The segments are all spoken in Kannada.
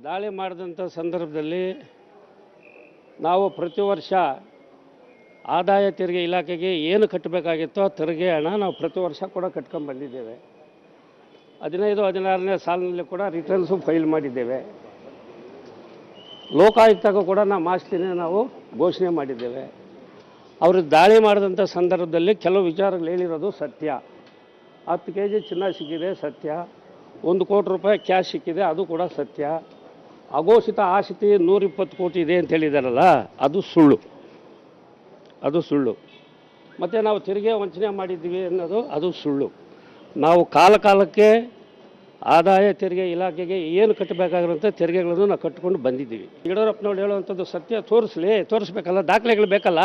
ದಾಳಿ ಮಾಡಿದಂಥ ಸಂದರ್ಭದಲ್ಲಿ ನಾವು ಪ್ರತಿ ವರ್ಷ ಆದಾಯ ತೆರಿಗೆ ಇಲಾಖೆಗೆ ಏನು ಕಟ್ಟಬೇಕಾಗಿತ್ತೋ ತೆರಿಗೆ ಹಣ ನಾವು ಪ್ರತಿ ವರ್ಷ ಕೂಡ ಕಟ್ಕೊಂಡು ಬಂದಿದ್ದೇವೆ. 15-16ನೇ ಸಾಲಿನಲ್ಲಿ ಕೂಡ ರಿಟರ್ನ್ಸು ಫೈಲ್ ಮಾಡಿದ್ದೇವೆ. ಲೋಕಾಯುಕ್ತಕ್ಕೂ ಕೂಡ ನಮ್ಮ ಆಸ್ತಿನೇ ನಾವು ಘೋಷಣೆ ಮಾಡಿದ್ದೇವೆ. ಅವರು ದಾಳಿ ಮಾಡಿದಂಥ ಸಂದರ್ಭದಲ್ಲಿ ಕೆಲವು ವಿಚಾರಗಳು ಹೇಳಿರೋದು ಸತ್ಯ. 10 kg ಚಿನ್ನ ಸಿಕ್ಕಿದೆ ಸತ್ಯ, 1 ಕೋಟಿ ರೂಪಾಯಿ ಕ್ಯಾಶ್ ಸಿಕ್ಕಿದೆ ಅದು ಕೂಡ ಸತ್ಯ. ಅಘೋಷಿತ ಆಸ್ತಿ 120 ಕೋಟಿ ಇದೆ ಅಂತ ಹೇಳಿದಾರಲ್ಲ ಅದು ಸುಳ್ಳು, ಅದು ಸುಳ್ಳು. ಮತ್ತು ನಾವು ತೆರಿಗೆ ವಂಚನೆ ಮಾಡಿದ್ದೀವಿ ಅನ್ನೋದು ಅದು ಸುಳ್ಳು. ನಾವು ಕಾಲಕ್ಕೆ ಆದಾಯ ತೆರಿಗೆ ಇಲಾಖೆಗೆ ಏನು ಕಟ್ಟಬೇಕಾಗಿರೋಂಥ ತೆರಿಗೆಗಳನ್ನು ನಾವು ಕಟ್ಟಿಕೊಂಡು ಬಂದಿದ್ದೀವಿ. ಯಡಿಯೂರಪ್ಪನವ್ರು ಹೇಳುವಂಥದ್ದು ಸತ್ಯ ತೋರಿಸ್ಬೇಕಲ್ಲ, ದಾಖಲೆಗಳು ಬೇಕಲ್ಲ.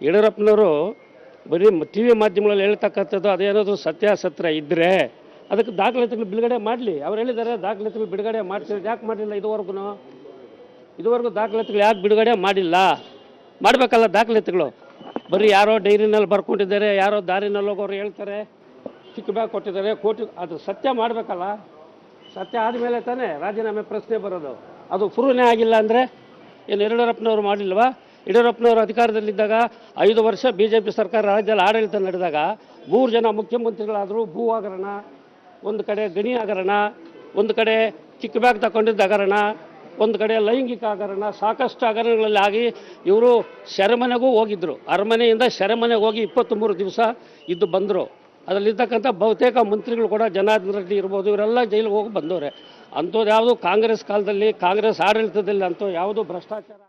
ಯಡಿಯೂರಪ್ಪನವರು ಬರೀ ಟಿ ವಿ ಮಾಧ್ಯಮಗಳಲ್ಲಿ ಹೇಳ್ತಕ್ಕಂಥದ್ದು ಅದೇನಾದರೂ ಸತ್ಯಾಸತ್ಯ ಇದ್ದರೆ ಅದಕ್ಕೆ ದಾಖಲೆಗಳು ಬಿಡುಗಡೆ ಮಾಡಲಿ. ಅವ್ರು ಹೇಳಿದ್ದಾರೆ ದಾಖಲೆಗಳು ಬಿಡುಗಡೆ ಮಾಡ್ತಿರೋದು ಯಾಕೆ ಮಾಡಲಿಲ್ಲ? ಇದುವರೆಗೂ ದಾಖಲೆಗಳು ಯಾಕೆ ಬಿಡುಗಡೆ ಮಾಡಿಲ್ಲ? ಮಾಡಬೇಕಲ್ಲ ದಾಖಲೆಗಳು. ಬರೀ ಯಾರೋ ಡೈರಿನಲ್ಲಿ ಬರ್ಕೊಂಡಿದ್ದಾರೆ, ಯಾರೋ ದಾರಿನಲ್ಲಿ ಹೋಗೋರು ಹೇಳ್ತಾರೆ ಚಿಕ್ಕ ಬ್ಯಾಗ್ ಕೊಟ್ಟಿದ್ದಾರೆ ಕೋಟಿ, ಅದು ಸತ್ಯ ಮಾಡಬೇಕಲ್ಲ. ಸತ್ಯ ಆದಮೇಲೆ ತಾನೇ ರಾಜೀನಾಮೆ ಪ್ರಶ್ನೆ ಬರೋದು. ಅದು ಪ್ರೂವ್ನೇ ಆಗಿಲ್ಲ ಅಂದರೆ ಏನು ಯಡಿಯೂರಪ್ಪನವರು ಮಾಡಲಿಲ್ವಾ? ಯಡಿಯೂರಪ್ಪನವರು ಅಧಿಕಾರದಲ್ಲಿದ್ದಾಗ 5 ವರ್ಷ BJP ಸರ್ಕಾರ ರಾಜ್ಯದಲ್ಲಿ ಆಡಳಿತ ನಡೆದಾಗ 3 ಜನ ಮುಖ್ಯಮಂತ್ರಿಗಳಾದರೂ ಭೂ ಹಗರಣ, ಒಂದು ಕಡೆ ಗಣಿ ಹಗರಣ, ಒಂದು ಕಡೆ ಚಿಕ್ಕ ಬ್ಯಾಗ್ ತಗೊಂಡಿದ್ದ ಹಗರಣ, ಒಂದು ಕಡೆ ಲೈಂಗಿಕ ಹಗರಣ, ಸಾಕಷ್ಟು ಹಗರಣಗಳಲ್ಲಿ ಆಗಿ ಇವರು ಸೆರೆಮನೆಗೂ ಹೋಗಿದ್ದರು. ಅರಮನೆಯಿಂದ ಸೆರೆಮನೆಗೆ ಹೋಗಿ 23 ದಿವಸ ಇದ್ದು ಬಂದರು. ಅದರಲ್ಲಿರ್ತಕ್ಕಂಥ ಬಹುತೇಕ ಮಂತ್ರಿಗಳು ಕೂಡ ಜನಾರ್ದನ್ ರೆಡ್ಡಿ ಇರ್ಬೋದು, ಇವರೆಲ್ಲ ಜೈಲಿಗೆ ಹೋಗಿ ಬಂದವರೆ. ಅಂಥದ್ದು ಯಾವುದು ಕಾಂಗ್ರೆಸ್ ಕಾಲದಲ್ಲಿ ಕಾಂಗ್ರೆಸ್ ಆಡಳಿತದಲ್ಲಿ ಅಂತೂ ಯಾವುದು ಭ್ರಷ್ಟಾಚಾರ